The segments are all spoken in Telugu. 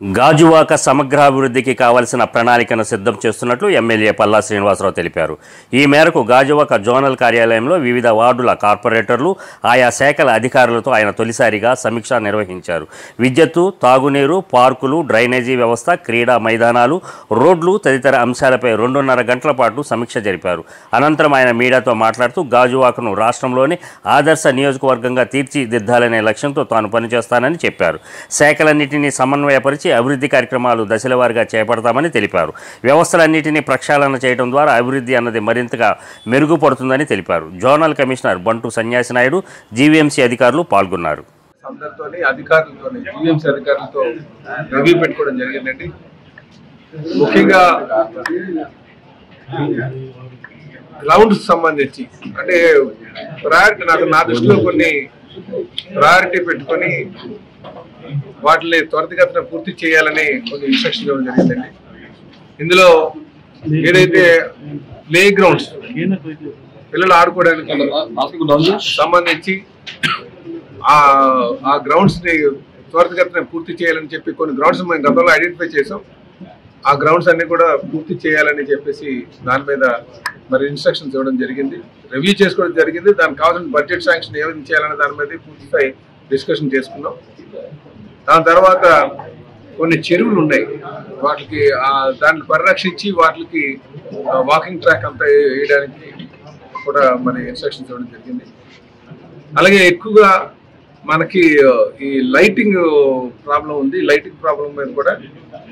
గాజువాక సమగ్రాభివృద్ధికి కావలసిన ప్రణాళికను సిద్ధం చేస్తున్నట్లు ఎమ్మెల్యే పల్లా శ్రీనివాసరావు తెలిపారు. ఈ మేరకు గాజువాక జోనల్ కార్యాలయంలో వివిధ వార్డుల కార్పొరేటర్లు, ఆయా శాఖల అధికారులతో ఆయన తొలిసారిగా సమీక్ష నిర్వహించారు. విద్యుత్తు, తాగునీరు, పార్కులు, డ్రైనేజీ వ్యవస్థ, క్రీడా మైదానాలు, రోడ్లు తదితర అంశాలపై 2.5 గంటల పాటు సమీక్ష జరిపారు. అనంతరం ఆయన మీడియాతో మాట్లాడుతూ గాజువాకను రాష్ట్రంలోని ఆదర్శ నియోజకవర్గంగా తీర్చిదిద్దాలనే లక్ష్యంతో తాను పనిచేస్తానని చెప్పారు. శాఖలన్నింటినీ సమన్వయపరిచి అభివృద్ధి కార్యక్రమాలు దశలవారీగా చేపడతామని తెలిపారు. వ్యవస్థలన్నింటినీ ప్రక్షాళన చేయడం ద్వారా అభివృద్ధి అన్నది మరింతగా మెరుగుపడుతుందని తెలిపారు. జోనల్ కమిషనర్ బంటు సన్యాసి నాయుడు, జీవీఎంసీ అధికారులు పాల్గొన్నారు. అధికారులతో రివ్యూ పెట్టుకోవడం జరిగిందండి. ముఖ్యంగా గ్రౌండ్స్ సంబంధించి అంటే ప్రయారిటీ నా దృష్టిలో కొన్ని ప్రయారిటీ పెట్టుకొని వాటిని త్వరితగతిన పూర్తి చేయాలని కొన్ని ఇన్స్ట్రక్షన్ ఇవ్వడం జరిగిందండి. ఇందులో ఏదైతే ప్లే గ్రౌండ్స్ పిల్లలు ఆడుకోవడానికి సంబంధించి ఆ గ్రౌండ్స్ ని త్వరితగతిన పూర్తి చేయాలని చెప్పి కొన్ని గ్రౌండ్స్ మేము గతంలో ఐడెంటిఫై చేసాం. ఆ గ్రౌండ్స్ అన్ని కూడా పూర్తి చేయాలని చెప్పేసి దాని మీద మరి ఇన్స్ట్రక్షన్స్ ఇవ్వడం జరిగింది, రివ్యూ చేసుకోవడం జరిగింది. దానికి కావాల్సిన బడ్జెట్ శాంక్షన్ ఏ విధంగా చేయాలనే దాని మీద పూర్తిస్థాయి డిస్కషన్ చేసుకున్నాం. దాని తర్వాత కొన్ని చెరువులు ఉన్నాయి, వాటికి దాన్ని పరిరక్షించి వాటికి వాకింగ్ ట్రాక్ అంతా వేయడానికి కూడా మన ఇన్స్ట్రక్షన్స్ ఇవ్వడం జరిగింది. అలాగే ఎక్కువగా మనకి ఈ లైటింగ్ ప్రాబ్లం ఉంది. లైటింగ్ ప్రాబ్లం మీద కూడా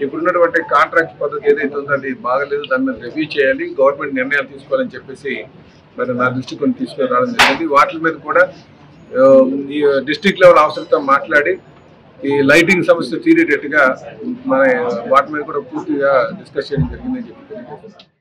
ఇప్పుడున్నటువంటి కాంట్రాక్ట్ పద్ధతి ఏదైతే ఉందో అది బాగలేదు, దాని మీద రివ్యూ చేయాలి, గవర్నమెంట్ నిర్ణయాలు తీసుకోవాలని చెప్పేసి మరి నా దృష్టి కొన్ని తీసుకురావడం జరిగింది. వాటి మీద కూడా ఈ డిస్ట్రిక్ట్ లెవెల్ ఆఫీసర్తో మాట్లాడి ఈ లైటింగ్ సమస్య తీరేటట్టుగా మన వాటి మీద కూడా పూర్తిగా డిస్కస్ చేయడం జరిగిందని చెప్పి తెలియజేస్తున్నాను.